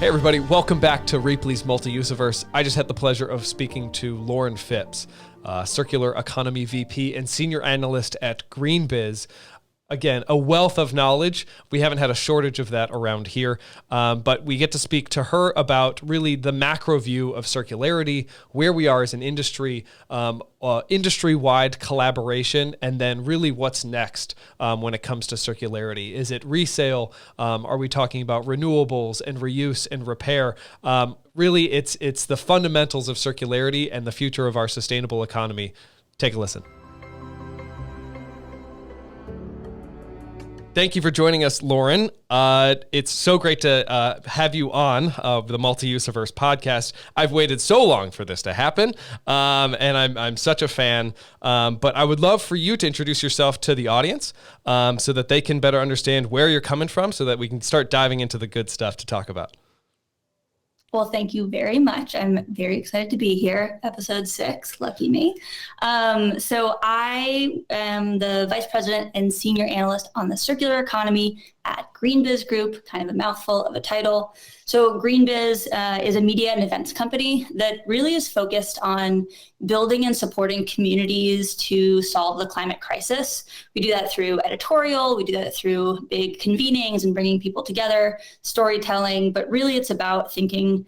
Hey everybody, welcome back to Ripley's Multi-usiverse. I just had the pleasure of speaking to Lauren Phipps, Circular Economy VP and Senior Analyst at GreenBiz. Again, a wealth of knowledge. We haven't had a shortage of that around here, but we get to speak to her about really the macro view of circularity, where we are as an industry, industry-wide collaboration, and then really what's next when it comes to circularity. Is it resale? Are we talking about renewables and reuse and repair? Really, it's the fundamentals of circularity and the future of our sustainable economy. Take a listen. Thank you for joining us, Lauren. It's so great to have you on the Multi-usiverse podcast. I've waited so long for this to happen, and I'm such a fan. But I would love for you to introduce yourself to the audience so that they can better understand where you're coming from so that we can start diving into the good stuff to talk about. Well, thank you very much. I'm very excited to be here. Episode 6, lucky me. So I am the Vice President and Senior Analyst on the Circular Economy at GreenBiz Group, kind of a mouthful of a title. So GreenBiz is a media and events company that really is focused on building and supporting communities to solve the climate crisis. We do that through editorial, we do that through big convenings and bringing people together, storytelling, but really it's about thinking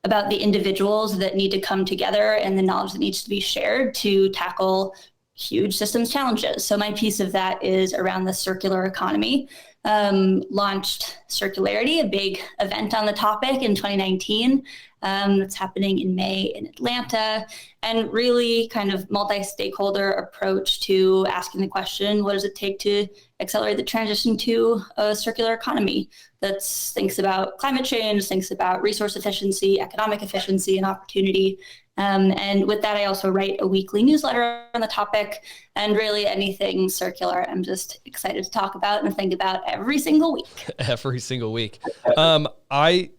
about the individuals that need to come together and the knowledge that needs to be shared to tackle huge systems challenges. So my piece of that is around the circular economy. Launched Circularity, a big event on the topic in 2019. That's happening in May in Atlanta, and really kind of multi-stakeholder approach to asking the question, what does it take to accelerate the transition to a circular economy that thinks about climate change, thinks about resource efficiency, economic efficiency, and opportunity. And with that, I also write a weekly newsletter on the topic, and really anything circular, I'm just excited to talk about and think about every single week. Every single week. I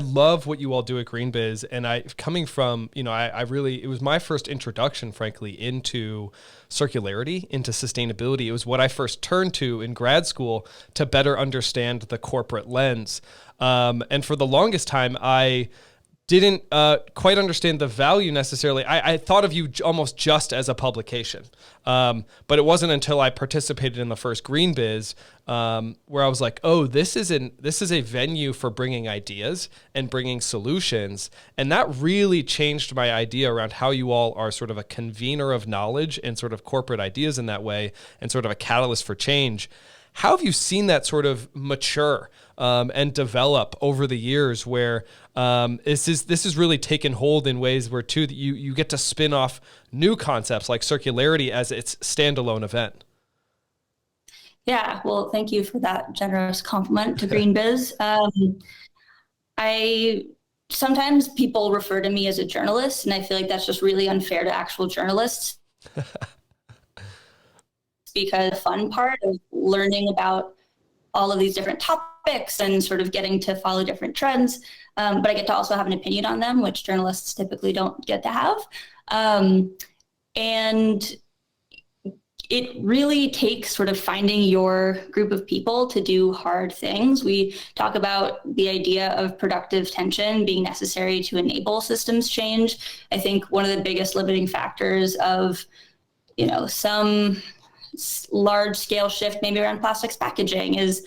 love what you all do at GreenBiz, and coming from, it was my first introduction, frankly, into circularity, into sustainability. It was what I first turned to in grad school to better understand the corporate lens. And for the longest time, I didn't quite understand the value necessarily. I thought of you almost just as a publication. But it wasn't until I participated in the first GreenBiz where I was like, oh, this is a venue for bringing ideas and bringing solutions. And that really changed my idea around how you all are sort of a convener of knowledge and sort of corporate ideas in that way and sort of a catalyst for change. How have you seen that sort of mature and develop over the years where this is really taken hold in ways where too you get to spin off new concepts like circularity as its standalone event? Yeah, well, thank you for that generous compliment to GreenBiz. Sometimes people refer to me as a journalist, and I feel like that's just really unfair to actual journalists. Because the fun part of learning about all of these different topics and sort of getting to follow different trends, but I get to also have an opinion on them, which journalists typically don't get to have. And it really takes sort of finding your group of people to do hard things. We talk about the idea of productive tension being necessary to enable systems change. I think one of the biggest limiting factors of, some large scale shift maybe around plastics packaging is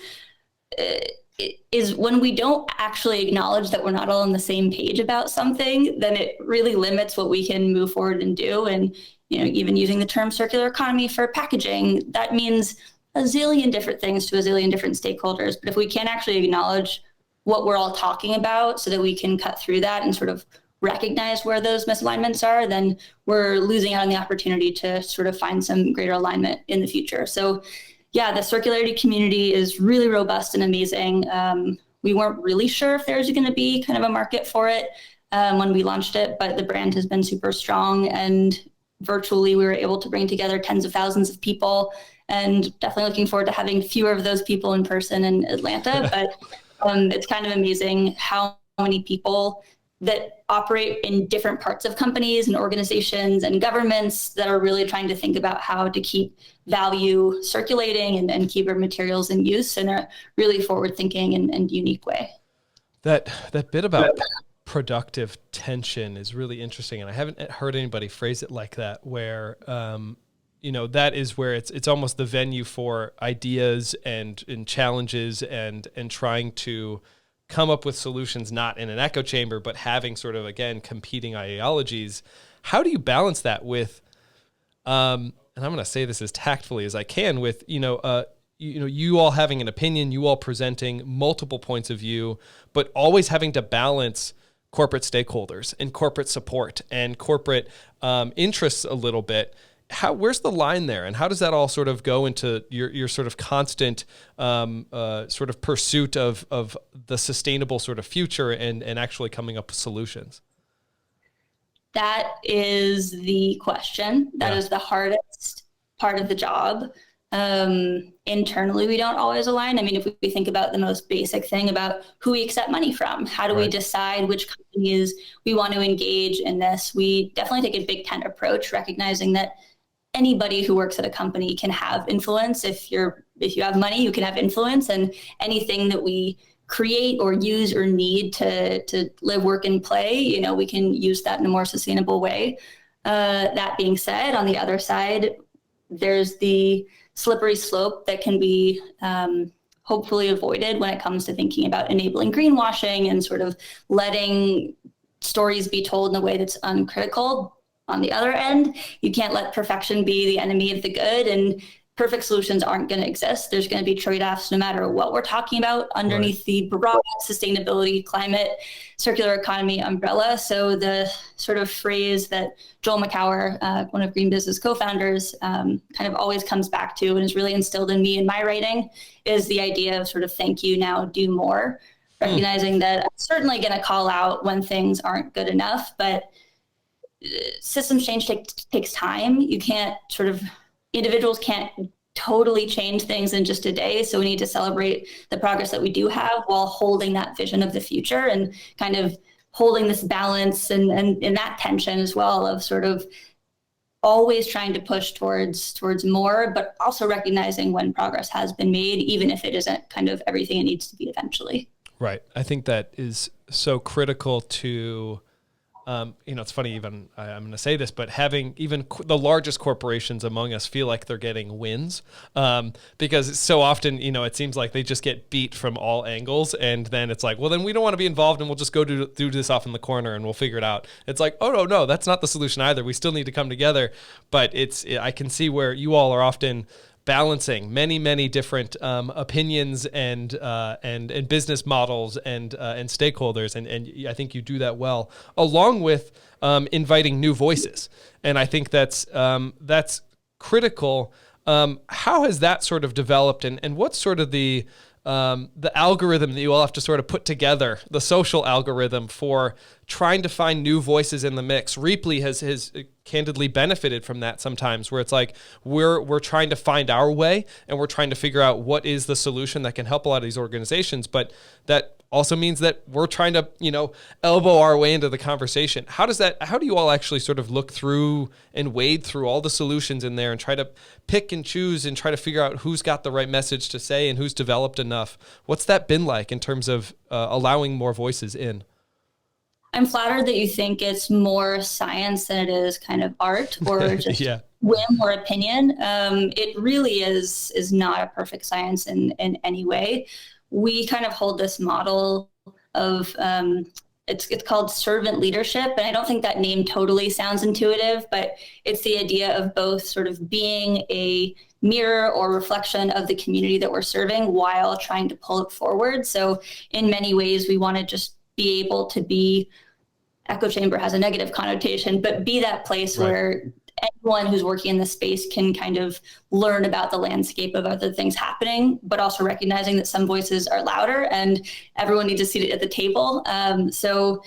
when we don't actually acknowledge that we're not all on the same page about something, then it really limits what we can move forward and do. And, even using the term circular economy for packaging, that means a zillion different things to a zillion different stakeholders. But if we can't actually acknowledge what we're all talking about so that we can cut through that and sort of recognize where those misalignments are, then we're losing out on the opportunity to sort of find some greater alignment in the future. So yeah, the circularity community is really robust and amazing. We weren't really sure if there's going to be kind of a market for it when we launched it, but the brand has been super strong, and virtually we were able to bring together tens of thousands of people, and definitely looking forward to having fewer of those people in person in Atlanta. But it's kind of amazing how many people that operate in different parts of companies and organizations and governments that are really trying to think about how to keep value circulating and keep our materials in use in a really forward-thinking and unique way. That bit about productive tension is really interesting, and I haven't heard anybody phrase it like that. Where that is where it's almost the venue for ideas and challenges and trying to come up with solutions, not in an echo chamber, but having sort of, again, competing ideologies. How do you balance that with, and I'm going to say this as tactfully as I can, with you all having an opinion, you all presenting multiple points of view, but always having to balance corporate stakeholders and corporate support and corporate interests a little bit. Where's the line there, and how does that all sort of go into your sort of constant sort of pursuit of the sustainable sort of future and actually coming up with solutions? That is the question. That is the hardest part of the job. Internally, we don't always align. I mean, if we think about the most basic thing about who we accept money from, how do we decide which companies we want to engage in this? We definitely take a big tent approach, recognizing that anybody who works at a company can have influence. If you have money, you can have influence, and anything that we create or use or need to live, work, and play, we can use that in a more sustainable way. That being said, on the other side, there's the slippery slope that can be hopefully avoided when it comes to thinking about enabling greenwashing and sort of letting stories be told in a way that's uncritical. On the other end, you can't let perfection be the enemy of the good, and perfect solutions aren't going to exist. There's going to be trade-offs no matter what we're talking about underneath the broad sustainability, climate, circular economy umbrella. So the sort of phrase that Joel McCower, one of GreenBiz's co-founders, kind of always comes back to and is really instilled in me in my writing is the idea of sort of thank you, now do more, recognizing that I'm certainly going to call out when things aren't good enough, but systems change takes time. You can't individuals can't totally change things in just a day. So we need to celebrate the progress that we do have while holding that vision of the future and kind of holding this balance and that tension as well of sort of always trying to push towards more, but also recognizing when progress has been made, even if it isn't kind of everything it needs to be eventually. Right. I think that is so critical to it's funny, even I'm going to say this, but having even the largest corporations among us feel like they're getting wins because so often, it seems like they just get beat from all angles. And then it's like, well, then we don't want to be involved and we'll just go do this off in the corner and we'll figure it out. It's like, oh, no, that's not the solution either. We still need to come together. But I can see where you all are often balancing many, many different opinions and business models and stakeholders, and I think you do that well, along with inviting new voices. And I think that's critical. How has that sort of developed, and what's sort of the algorithm that you all have to sort of put together, the social algorithm for trying to find new voices in the mix? Reaply has candidly benefited from that sometimes, where it's like we're trying to find our way and we're trying to figure out what is the solution that can help a lot of these organizations, but that also means that we're trying to, elbow our way into the conversation. How do you all actually sort of look through and wade through all the solutions in there and try to pick and choose and try to figure out who's got the right message to say and who's developed enough? What's that been like in terms of allowing more voices in? I'm flattered that you think it's more science than it is kind of art or just whim or opinion. It really is not a perfect science in any way. We kind of hold this model of it's called servant leadership, and I don't think that name totally sounds intuitive, but it's the idea of both sort of being a mirror or reflection of the community that we're serving while trying to pull it forward. So in many ways, we want to just be able to be, echo chamber has a negative connotation, but be that place where anyone who's working in this space can kind of learn about the landscape of other things happening, but also recognizing that some voices are louder and everyone needs a seat at the table. So,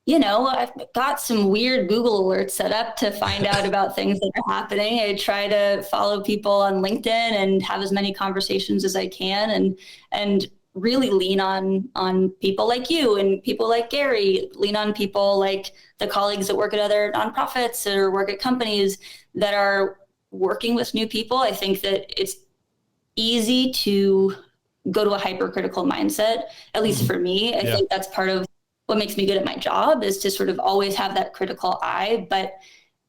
I've got some weird Google alerts set up to find out about things that are happening. I try to follow people on LinkedIn and have as many conversations as I can and really lean on people like you and people like Gary, lean on people like the colleagues that work at other nonprofits or work at companies that are working with new people. I think that it's easy to go to a hypercritical mindset, at least for me. I think that's part of what makes me good at my job, is to sort of always have that critical eye, but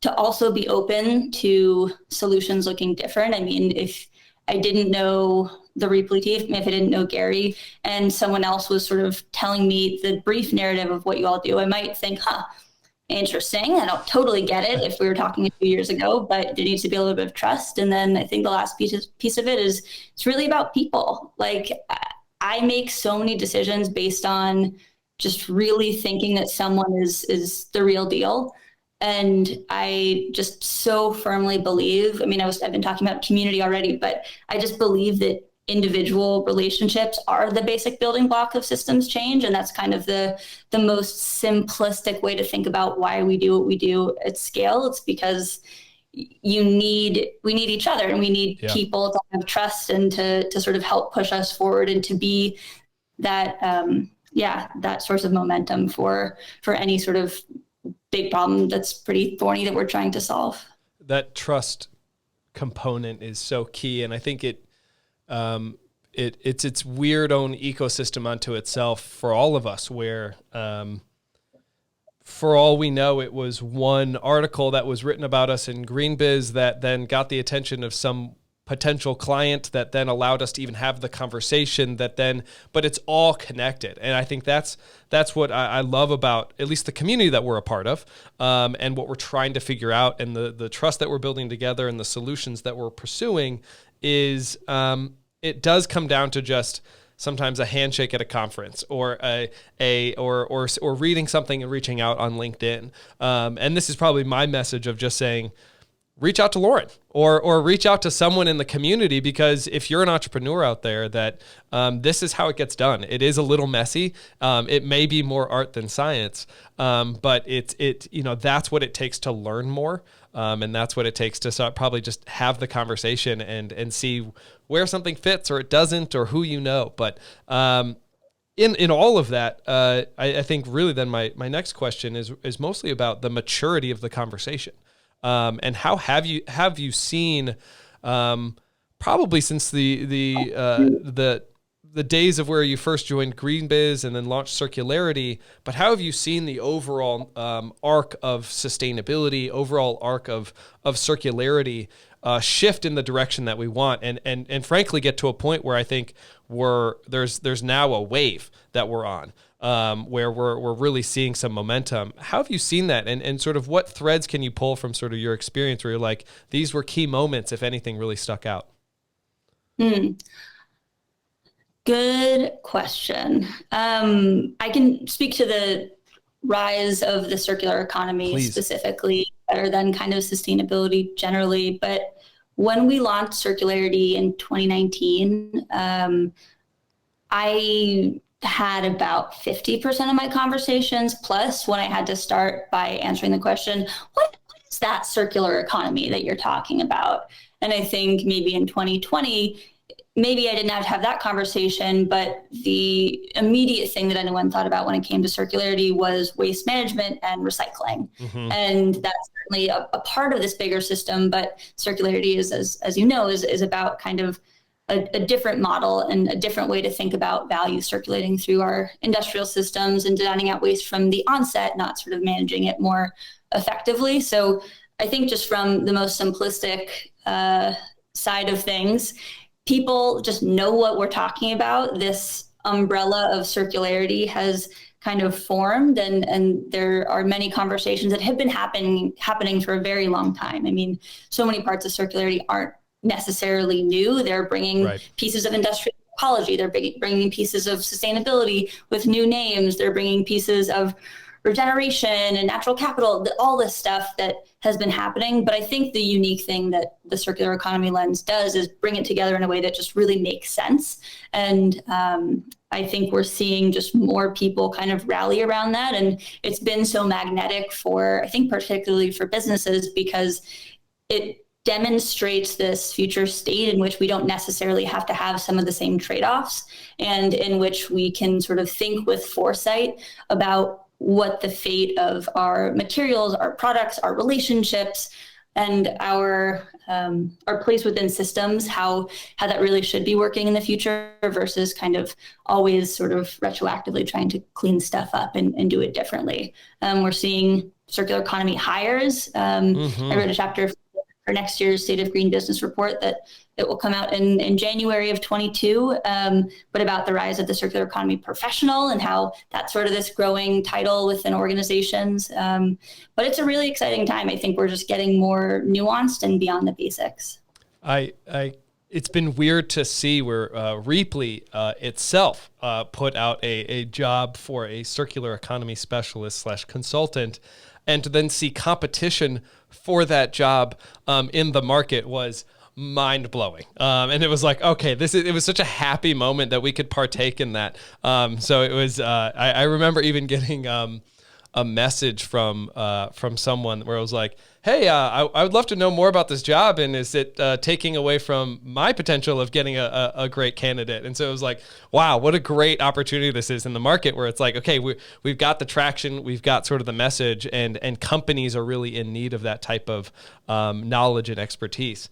to also be open to solutions looking different. I mean, if I didn't know the Replete, if I didn't know Gary, and someone else was sort of telling me the brief narrative of what you all do, I might think, interesting. I don't totally get it if we were talking a few years ago, but there needs to be a little bit of trust. And then I think the last piece of it is it's really about people. Like, I make so many decisions based on just really thinking that someone is the real deal. And I just so firmly believe, I mean, I've been talking about community already, but I just believe that individual relationships are the basic building block of systems change. And that's kind of the most simplistic way to think about why we do what we do at scale. It's because we need each other, and we need people to have trust and to sort of help push us forward and to be that, that source of momentum for any sort of big problem that's pretty thorny that we're trying to solve. That trust component is so key. And I think it's its weird own ecosystem unto itself for all of us, where for all we know, it was one article that was written about us in GreenBiz that then got the attention of some potential client that then allowed us to even have the conversation but it's all connected. And I think that's what I love about at least the community that we're a part of, and what we're trying to figure out, and the trust that we're building together and the solutions that we're pursuing is, it does come down to just sometimes a handshake at a conference, or or reading something and reaching out on LinkedIn. And this is probably my message of just saying, reach out to Lauren or reach out to someone in the community, because if you're an entrepreneur out there, that this is how it gets done. It is a little messy. It may be more art than science, but that's what it takes to learn more. And that's what it takes to probably just have the conversation and see where something fits or it doesn't, or who you know. But in all of that, I think really then my next question is mostly about the maturity of the conversation. And how have you seen, probably since the days of where you first joined GreenBiz and then launched Circularity, but how have you seen the overall arc of sustainability, overall arc of circularity shift in the direction that we want, and frankly get to a point where I think there's now a wave that we're on, where we're really seeing some momentum. How have you seen that, and sort of what threads can you pull from sort of your experience where you're like, these were key moments, if anything really stuck out? Good question. I can speak to the rise of the circular economy Please. Specifically better than kind of sustainability generally. But when we launched Circularity in 2019, I had about 50% of my conversations, plus when I had to start by answering the question, what is that circular economy that you're talking about? And I think maybe in 2020, maybe I didn't have to have that conversation, but the immediate thing that anyone thought about when it came to circularity was waste management and recycling. Mm-hmm. And that's certainly a part of this bigger system, but circularity is, as you know, is about kind of a different model and a different way to think about value circulating through our industrial systems and designing out waste from the onset, not sort of managing it more effectively. So I think just from the most simplistic side of things, people just know what we're talking about. This umbrella of circularity has kind of formed, and there are many conversations that have been happening for a very long time. I mean, so many parts of circularity aren't necessarily new. They're bringing pieces of industrial ecology. They're bringing pieces of sustainability with new names. They're bringing pieces of regeneration and natural capital, all this stuff that has been happening. But I think the unique thing that the circular economy lens does is bring it together in a way that just really makes sense. And I think we're seeing just more people kind of rally around that. And it's been so magnetic I think particularly for businesses, because it demonstrates this future state in which we don't necessarily have to have some of the same trade-offs, and in which we can sort of think with foresight about what the fate of our materials, our products, our relationships, and our place within systems, how that really should be working in the future versus kind of always sort of retroactively trying to clean stuff up and do it differently. We're seeing circular economy hires. I wrote a chapter for next year's State of Green Business report that it will come out in January of 22, but about the rise of the circular economy professional and how that's sort of this growing title within organizations. But it's a really exciting time. I think we're just getting more nuanced and beyond the basics. It's been weird to see where Reaply itself put out a job for a circular economy specialist / consultant, and to then see competition for that job in the market was mind blowing. And it was like, okay, it was such a happy moment that we could partake in that. So it was, I remember even getting a message from someone where it was like, hey, I would love to know more about this job, and is it taking away from my potential of getting a great candidate? And so it was like, wow, what a great opportunity this is in the market, where it's like, okay, we've got the traction, we've got sort of the message, and companies are really in need of that type of knowledge and expertise.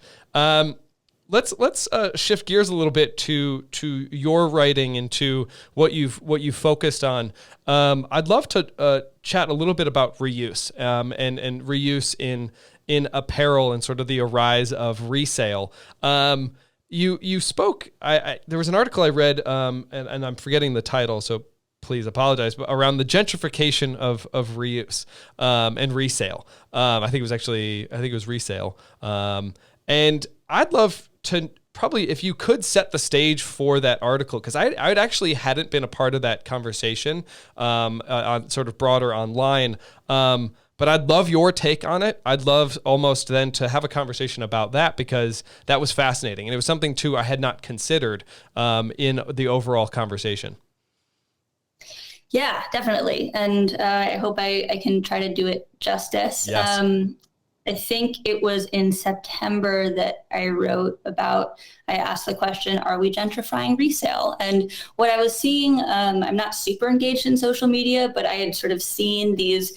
Let's shift gears a little bit to your writing and to what you've focused on. I'd love to chat a little bit about reuse and reuse in apparel and sort of the rise of resale. You spoke. There was an article I read, and I'm forgetting the title, so please apologize, but around the gentrification of reuse and resale. I think it was resale. And I'd love to probably, if you could set the stage for that article, because I actually hadn't been a part of that conversation on sort of broader online. But I'd love your take on it. I'd love almost then to have a conversation about that, because that was fascinating. And it was something too I had not considered in the overall conversation. Yeah, definitely. And I hope I can try to do it justice. Yes. I think it was in September that I asked the question, are we gentrifying resale? And what I was seeing, I'm not super engaged in social media, but I had sort of seen this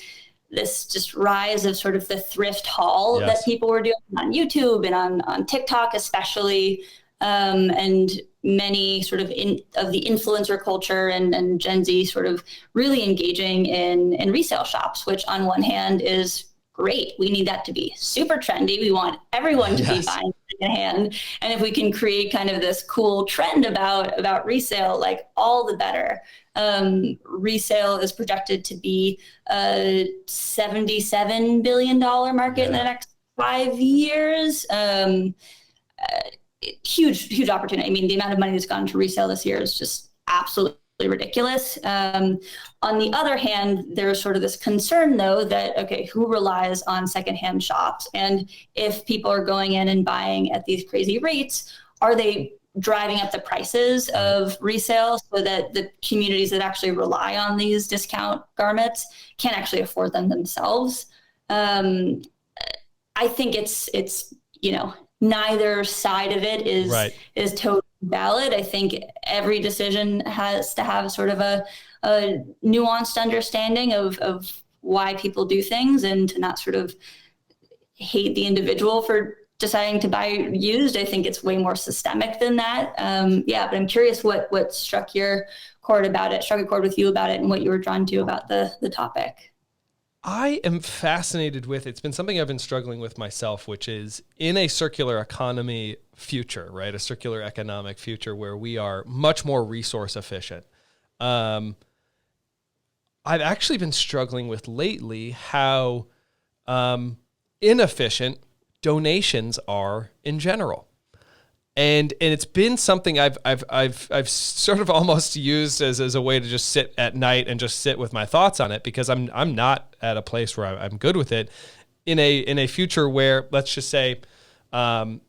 just rise of sort of the thrift haul that people were doing on YouTube and on TikTok especially, and many sort of of the influencer culture and Gen Z sort of really engaging in resale shops, which on one hand is great. We need that to be super trendy. We want everyone to be buying secondhand. And if we can create kind of this cool trend about resale, like all the better. Resale is projected to be a $77 billion market in the next 5 years. Huge opportunity. I mean, the amount of money that's gone to resale this year is just absolutely ridiculous. On the other hand, there's sort of this concern, though, that, okay, who relies on secondhand shops? And if people are going in and buying at these crazy rates, are they driving up the prices of resale so that the communities that actually rely on these discount garments can't actually afford them themselves? I think it's neither side of it is totally valid. I think every decision has to have sort of a nuanced understanding of why people do things, and to not sort of hate the individual for deciding to buy used. I think it's way more systemic than that. But I'm curious what struck a chord with you about it, and what you were drawn to about the topic. I am fascinated with, it's been something I've been struggling with myself, which is in a circular economy future, right? A circular economic future where we are much more resource efficient. I've actually been struggling with lately how inefficient donations are in general. And it's been something I've sort of almost used as a way to just sit at night and just sit with my thoughts on it, because I'm not at a place where I'm good with it. In a future where, let's just say, I'll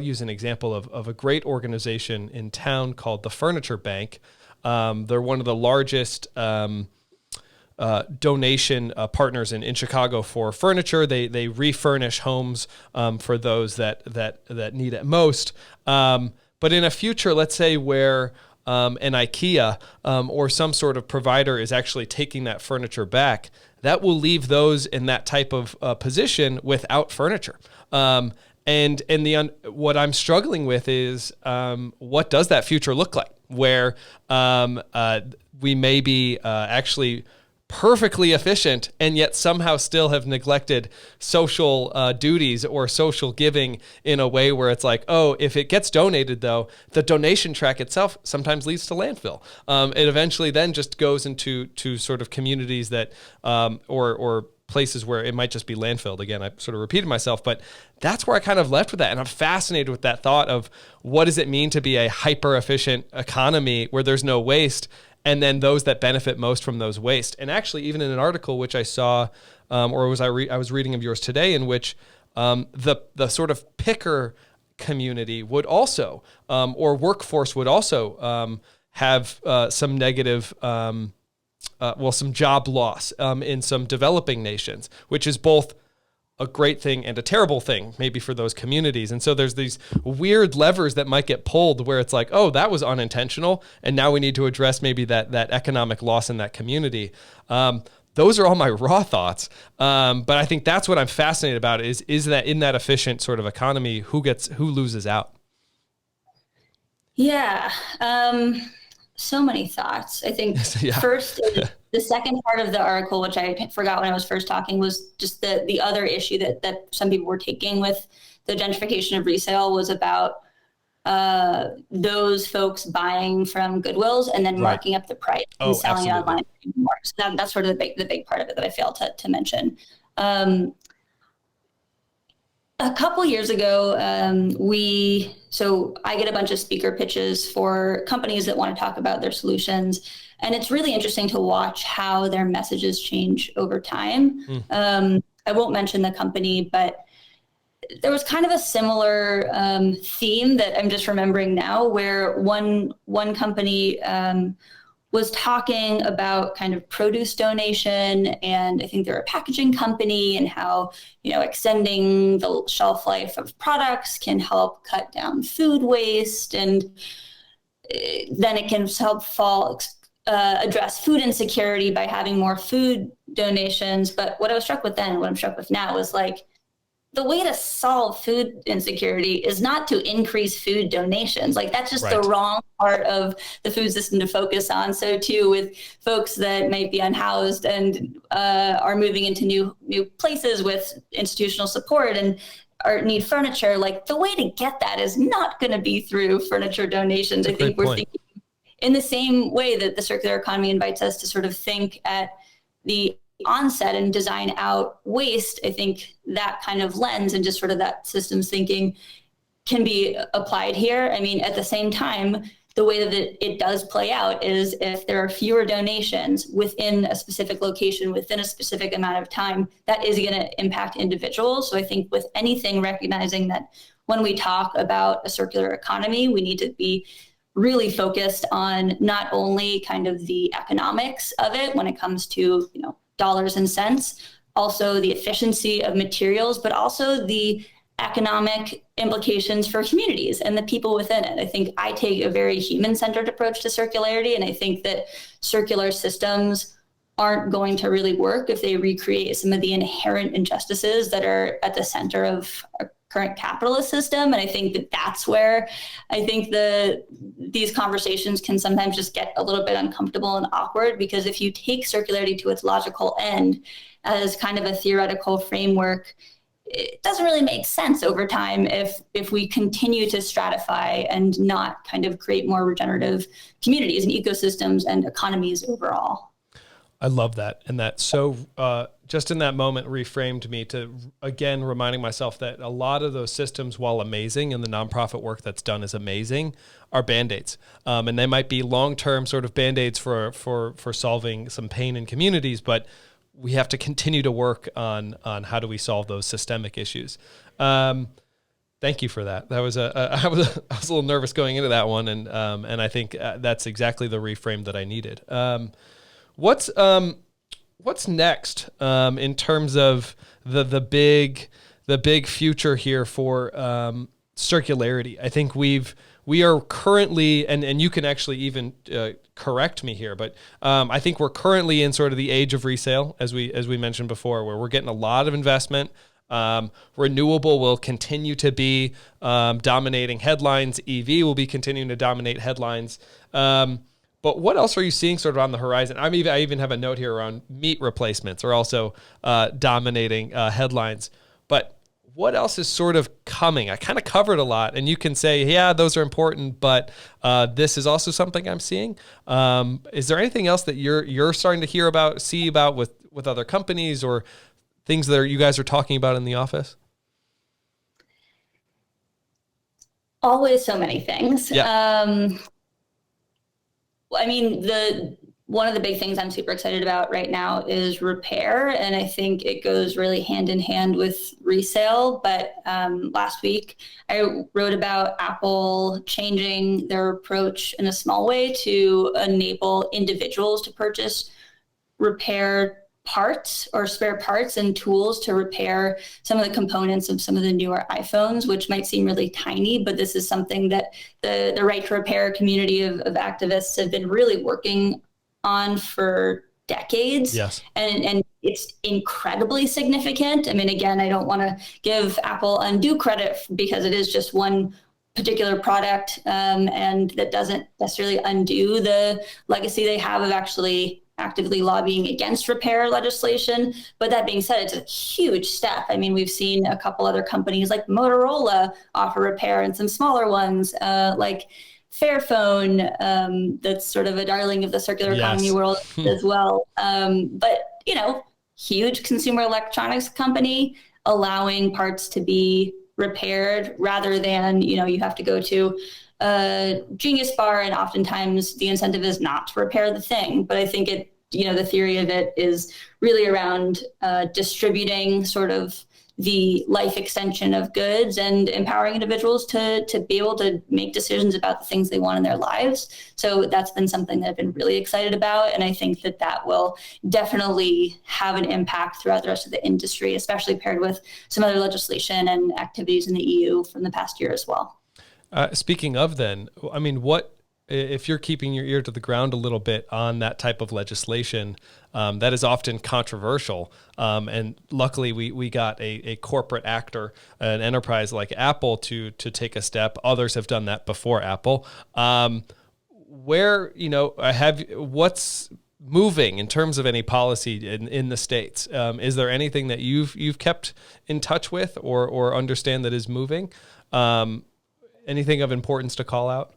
use an example of a great organization in town called the Furniture Bank. They're one of the largest donation partners in Chicago for furniture. They refurnish homes for those that need it most. But in a future, let's say where an IKEA or some sort of provider is actually taking that furniture back, that will leave those in that type of position without furniture. What I'm struggling with is what does that future look like, where we may be actually perfectly efficient and yet somehow still have neglected social duties or social giving in a way where it's like, oh, if it gets donated though, the donation track itself sometimes leads to landfill. It eventually then just goes into sort of communities that or places where it might just be landfilled. Again, I sort of repeated myself, but that's where I kind of left with that. And I'm fascinated with that thought of what does it mean to be a hyper efficient economy where there's no waste, and then those that benefit most from those waste. And actually, even in an article which I saw, I was reading of yours today, in which the sort of picker community would also, or workforce would also have some negative, some job loss in some developing nations, which is both a great thing and a terrible thing, maybe for those communities. And so there's these weird levers that might get pulled where it's like, oh, that was unintentional, and now we need to address maybe that economic loss in that community. Those are all my raw thoughts. But I think that's what I'm fascinated about is that in that efficient sort of economy, who loses out? Yeah. So many thoughts. I think first, the second part of the article, which I forgot when I was first talking, was just the other issue that some people were taking with the gentrification of resale was about those folks buying from Goodwills and then marking up the price and selling it online more. So that's sort of the big part of it that I failed to mention. A couple years ago, I get a bunch of speaker pitches for companies that want to talk about their solutions. And it's really interesting to watch how their messages change over time. I won't mention the company, but there was kind of a similar theme that I'm just remembering now, where one company was talking about kind of produce donation, and I think they're a packaging company, and how, extending the shelf life of products can help cut down food waste, and then it can help address food insecurity by having more food donations. But what I was struck with then, and what I'm struck with now, is like, the way to solve food insecurity is not to increase food donations. Like, that's just the wrong part of the food system to focus on. So too with folks that might be unhoused and are moving into new places with institutional support and need furniture. Like, the way to get that is not going to be through furniture donations. I think we're thinking in the same way that the circular economy invites us to sort of think at the onset and design out waste. I think that kind of lens and just sort of that systems thinking can be applied here. I mean, at the same time, the way that it does play out is if there are fewer donations within a specific location, within a specific amount of time, that is going to impact individuals. So I think with anything, recognizing that when we talk about a circular economy, we need to be really focused on not only kind of the economics of it when it comes to, dollars and cents, also the efficiency of materials, but also the economic implications for communities and the people within it. I think I take a very human-centered approach to circularity, and I think that circular systems aren't going to really work if they recreate some of the inherent injustices that are at the center of our current capitalist system. And I think that's where I think these conversations can sometimes just get a little bit uncomfortable and awkward, because if you take circularity to its logical end as kind of a theoretical framework, it doesn't really make sense over time if we continue to stratify and not kind of create more regenerative communities and ecosystems and economies overall. I love that. And that so just in that moment reframed me to, again, reminding myself that a lot of those systems, while amazing, and the nonprofit work that's done is amazing, are Band-Aids. And they might be long-term sort of Band-Aids for solving some pain in communities, but we have to continue to work on how do we solve those systemic issues. Thank you for that. That was I was a little nervous going into that one, and I think that's exactly the reframe that I needed. What's next in terms of the big future here for circularity? I think we've we are currently, and you can actually even correct me here, but I think we're currently in sort of the age of resale, as we mentioned before, where we're getting a lot of investment. Renewable will continue to be dominating headlines. EV will be continuing to dominate headlines. But what else are you seeing sort of on the horizon? I even have a note here around meat replacements are also dominating headlines. But what else is sort of coming? I kind of covered a lot, and you can say, yeah, those are important, but this is also something I'm seeing. Is there anything else that you're starting to see about with other companies or things that you guys are talking about in the office? Always so many things. Yeah. I mean, one of the big things I'm super excited about right now is repair, and I think it goes really hand in hand with resale. But last week, I wrote about Apple changing their approach in a small way to enable individuals to purchase repair parts or spare parts and tools to repair some of the components of some of the newer iPhones, which might seem really tiny, but this is something that the right to repair community of activists have been really working on for decades. Yes. And it's incredibly significant. I mean, again, I don't want to give Apple undue credit because it is just one particular product, and that doesn't necessarily undo the legacy they have of actually actively lobbying against repair legislation. But that being said, it's a huge step. I mean, we've seen a couple other companies like Motorola offer repair, and some smaller ones like Fairphone, that's sort of a darling of the circular economy world as well. But, huge consumer electronics company allowing parts to be repaired rather than, you have to go to a Genius Bar, and oftentimes the incentive is not to repair the thing. But I think the theory of it is really around distributing sort of the life extension of goods and empowering individuals to be able to make decisions about the things they want in their lives. So that's been something that I've been really excited about. And I think that will definitely have an impact throughout the rest of the industry, especially paired with some other legislation and activities in the EU from the past year as well. Speaking of then, I mean, if you're keeping your ear to the ground a little bit on that type of legislation, that is often controversial. And luckily we got a corporate actor, an enterprise like Apple to take a step. Others have done that before Apple. What's moving in terms of any policy in the States? Is there anything that you've kept in touch with or understand that is moving? Anything of importance to call out?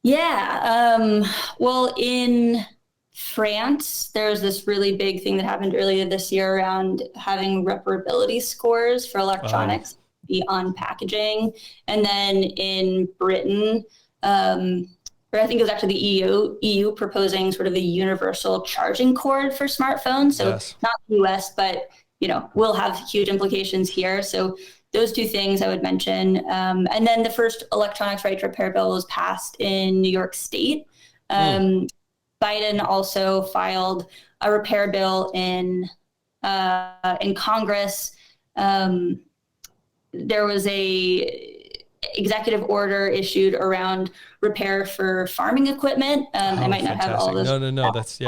Yeah. Well, in France, there's this really big thing that happened earlier this year around having reparability scores for electronics be on packaging. And then in Britain, or I think it was actually the EU proposing sort of a universal charging cord for smartphones. So not the US, but will have huge implications here. So those two things I would mention. And then the first electronics right to repair bill was passed in New York State. Biden also filed a repair bill in Congress. There was a executive order issued around repair for farming equipment. I might not have all this. No. That's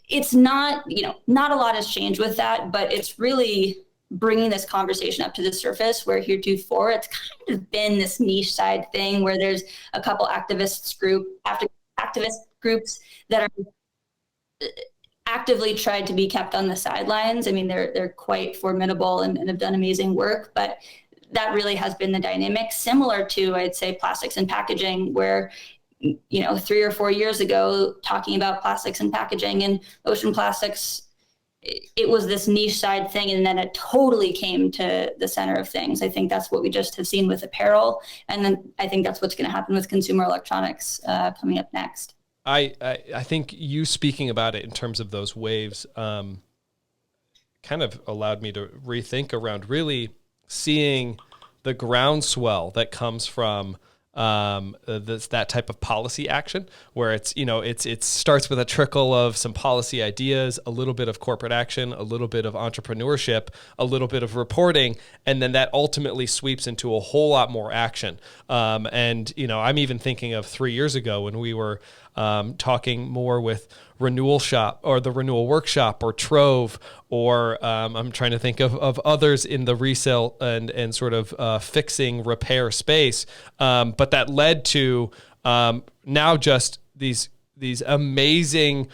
It's not, not a lot has changed with that, but it's really bringing this conversation up to the surface, where heretofore it's kind of been this niche side thing where there's a couple activist groups that are actively tried to be kept on the sidelines. I mean, they're quite formidable and have done amazing work, but that really has been the dynamic, similar to, I'd say, plastics and packaging, where 3 or 4 years ago, talking about plastics and packaging and ocean plastics, it was this niche side thing, and then it totally came to the center of things. I think that's what we just have seen with apparel, and then I think that's what's going to happen with consumer electronics coming up next. I think you speaking about it in terms of those waves kind of allowed me to rethink around really seeing the groundswell that comes from that type of policy action where it's, it starts with a trickle of some policy ideas, a little bit of corporate action, a little bit of entrepreneurship, a little bit of reporting, and then that ultimately sweeps into a whole lot more action. And I'm even thinking of 3 years ago when we were talking more with Renewal Shop or the Renewal Workshop or Trove, or I'm trying to think of others in the resale and sort of fixing repair space. But that led to now just these amazing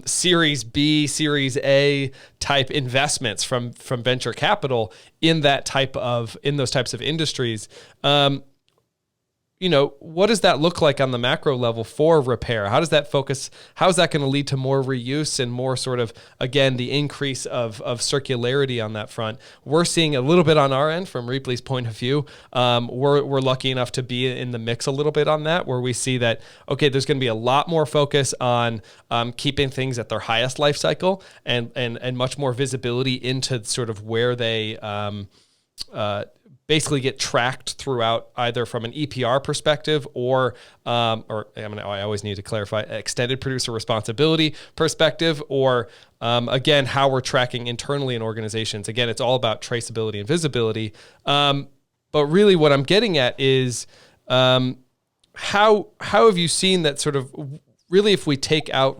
Series B, Series A type investments from venture capital in those types of industries. What does that look like on the macro level for repair? How does that focus? How is that going to lead to more reuse and more sort of, again, the increase of circularity on that front? We're seeing a little bit on our end from Repley's point of view. We're lucky enough to be in the mix a little bit on that, where we see that, okay, there's going to be a lot more focus on keeping things at their highest life cycle and much more visibility into sort of where they basically get tracked throughout, either from an EPR perspective or I always need to clarify, extended producer responsibility perspective, or again, how we're tracking internally in organizations. Again, it's all about traceability and visibility. But really what I'm getting at is how have you seen that sort of really, if we take out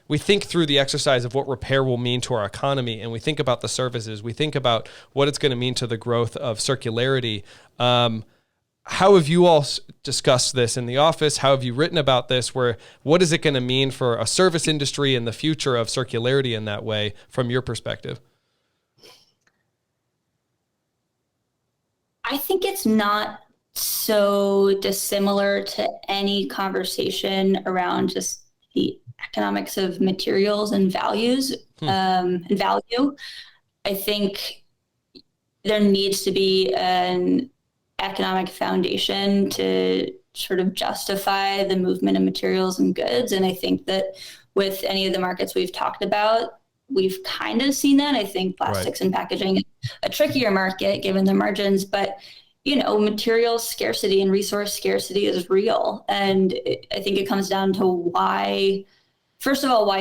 we think through the exercise of what repair will mean to our economy, and we think about the services, we think about what it's going to mean to the growth of circularity. How have you all discussed this in the office? How have you written about this? What is it going to mean for a service industry and the future of circularity in that way, from your perspective? I think it's not so dissimilar to any conversation around just the economics of materials and values and value. I think there needs to be an economic foundation to sort of justify the movement of materials and goods. And I think that with any of the markets we've talked about, we've kind of seen that. I think plastics and packaging is a trickier market given the margins, but material scarcity and resource scarcity is real. And I think it comes down to why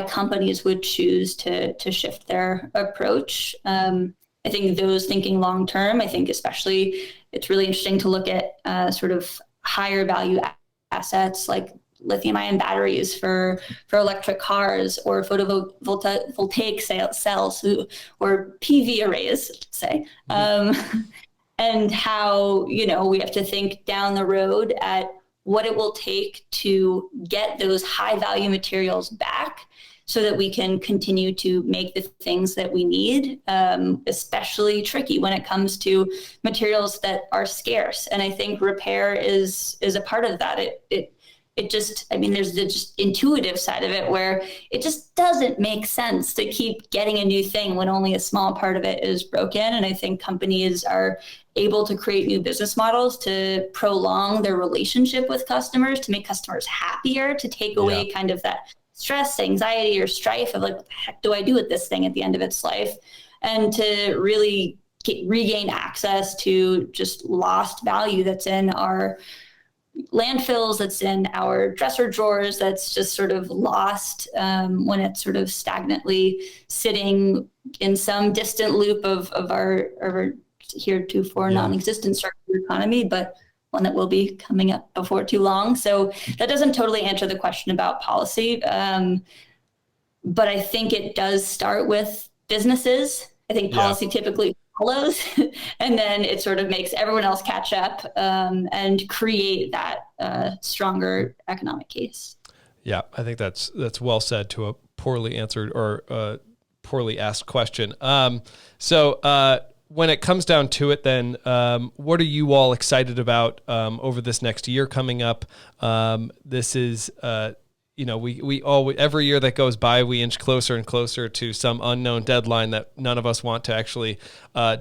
companies would choose to shift their approach. I think those thinking long term, I think especially it's really interesting to look at sort of higher value assets like lithium-ion batteries for electric cars, or photovoltaic cells, or PV arrays, say. And how, we have to think down the road at what it will take to get those high value materials back so that we can continue to make the things that we need, especially tricky when it comes to materials that are scarce. And I think repair is a part of that. There's the just intuitive side of it where it just doesn't make sense to keep getting a new thing when only a small part of it is broken. And I think companies are able to create new business models to prolong their relationship with customers, to make customers happier, to take away kind of that stress, anxiety, or strife of like, what the heck do I do with this thing at the end of its life? And to really regain access to just lost value that's in our landfills, that's in our dresser drawers, that's just sort of lost when it's sort of stagnantly sitting in some distant loop of our heretofore non-existent circular economy, but one that will be coming up before too long. So that doesn't totally answer the question about policy, but I think it does start with businesses. I think policy typically follows, and then it sort of makes everyone else catch up and create that stronger economic case. Yeah, I think that's well said to a poorly answered or poorly asked question. So when it comes down to it, then what are you all excited about over this next year coming up? This is we every year that goes by, we inch closer and closer to some unknown deadline that none of us want to actually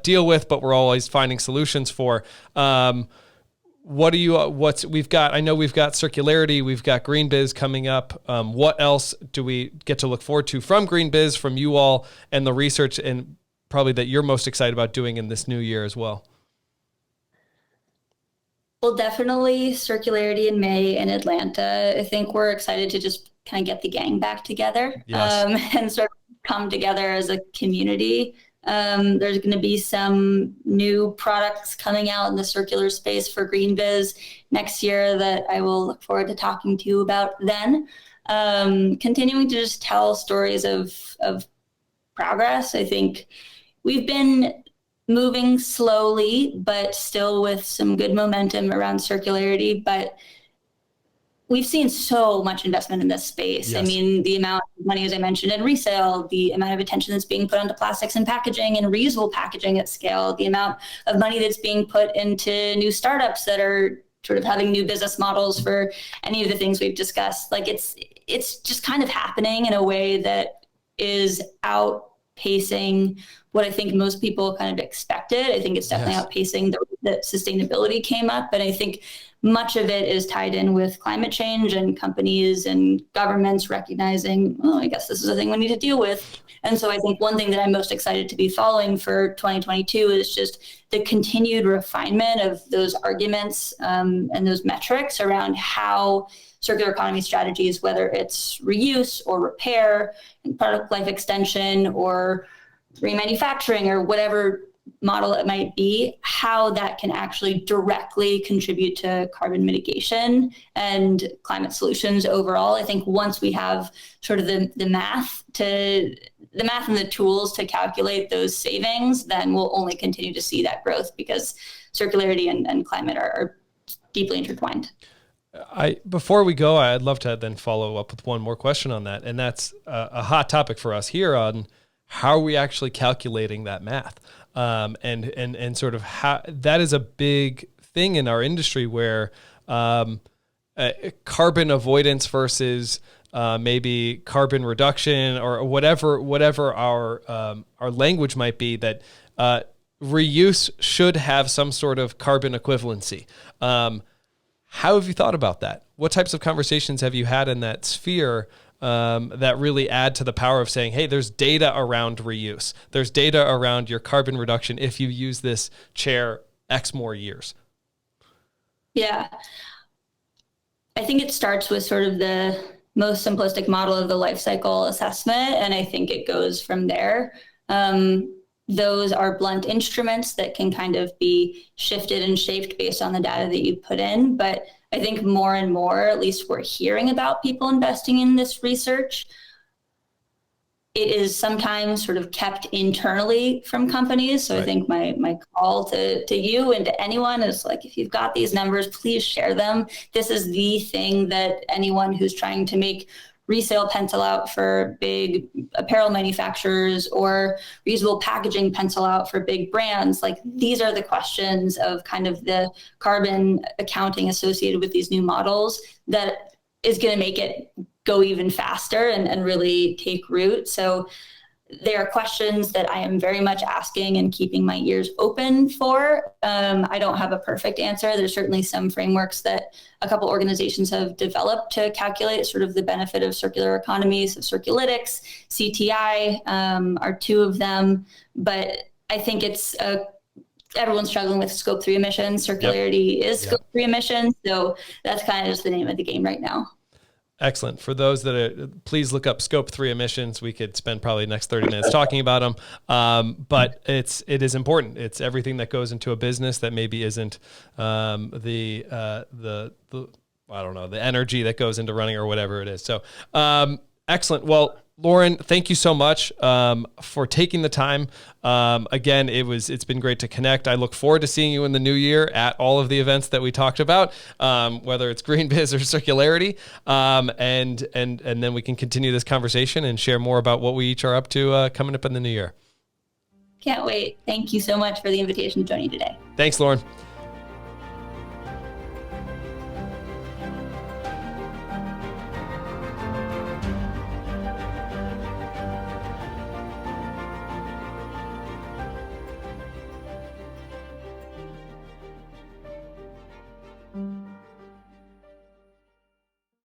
deal with, but we're always finding solutions for. We've got? I know we've got Circularity, we've got GreenBiz coming up. What else do we get to look forward to from GreenBiz, from you all, and the research, and probably that you're most excited about doing in this new year as well? Well, definitely Circularity in May in Atlanta. I think we're excited to just kind of get the gang back together Yes. and sort of come together as a community. There's going to be some new products coming out in the circular space for GreenBiz next year that I will look forward to talking to you about then. Continuing to just tell stories of progress. I think we've been moving slowly, but still with some good momentum around circularity. But we've seen so much investment in this space. Yes. I mean, the amount of money, as I mentioned, in resale, the amount of attention that's being put onto plastics and packaging and reusable packaging at scale, the amount of money that's being put into new startups that are sort of having new business models for any of the things we've discussed. Like it's just kind of happening in a way that is outpacing what I think most people kind of expected. I think it's definitely outpacing the sustainability came up. And I think much of it is tied in with climate change and companies and governments recognizing, oh, I guess this is a thing we need to deal with. And so I think one thing that I'm most excited to be following for 2022 is just the continued refinement of those arguments and those metrics around how circular economy strategies, whether it's reuse or repair and product life extension or remanufacturing or whatever model it might be, how that can actually directly contribute to carbon mitigation and climate solutions overall. I think once we have sort of the math and the tools to calculate those savings, then we'll only continue to see that growth because circularity and climate are deeply intertwined. Before we go, I'd love to then follow up with one more question on that. And that's a hot topic for us here on how are we actually calculating that math? And sort of how that is a big thing in our industry where carbon avoidance versus maybe carbon reduction or whatever our language might be, that reuse should have some sort of carbon equivalency. How have you thought about that? What types of conversations have you had in that sphere that really add to the power of saying, hey, there's data around reuse. There's data around your carbon reduction if you use this chair X more years? Yeah. I think it starts with sort of the most simplistic model of the life cycle assessment, and I think it goes from there. Those are blunt instruments that can kind of be shifted and shaped based on the data that you put in. But I think more and more, at least we're hearing about people investing in this research. It is sometimes sort of kept internally from companies. So right. I think my call to you and to anyone is like, if you've got these numbers, please share them. This is the thing that anyone who's trying to make resale pencil out for big apparel manufacturers or reusable packaging pencil out for big brands. Like these are the questions of kind of the carbon accounting associated with these new models that is going to make it go even faster and really take root. So they are questions that I am very much asking and keeping my ears open for. I don't have a perfect answer. There's certainly some frameworks that a couple organizations have developed to calculate sort of the benefit of circular economies. So Circulytics, CTI are two of them. But I think it's everyone's struggling with scope 3 emissions. Circularity is scope 3 emissions. So that's kind of just the name of the game right now. Excellent. For those that are, please look up scope 3 emissions. We could spend probably the next 30 minutes talking about them. But it is important. It's everything that goes into a business that maybe isn't the I don't know, the energy that goes into running or whatever it is. So excellent. Well, Lauren, thank you so much for taking the time. Again, it's been great to connect. I look forward to seeing you in the new year at all of the events that we talked about, whether it's GreenBiz or Circularity, and then we can continue this conversation and share more about what we each are up to coming up in the new year. Can't wait. Thank you so much for the invitation to join you today. Thanks, Lauren.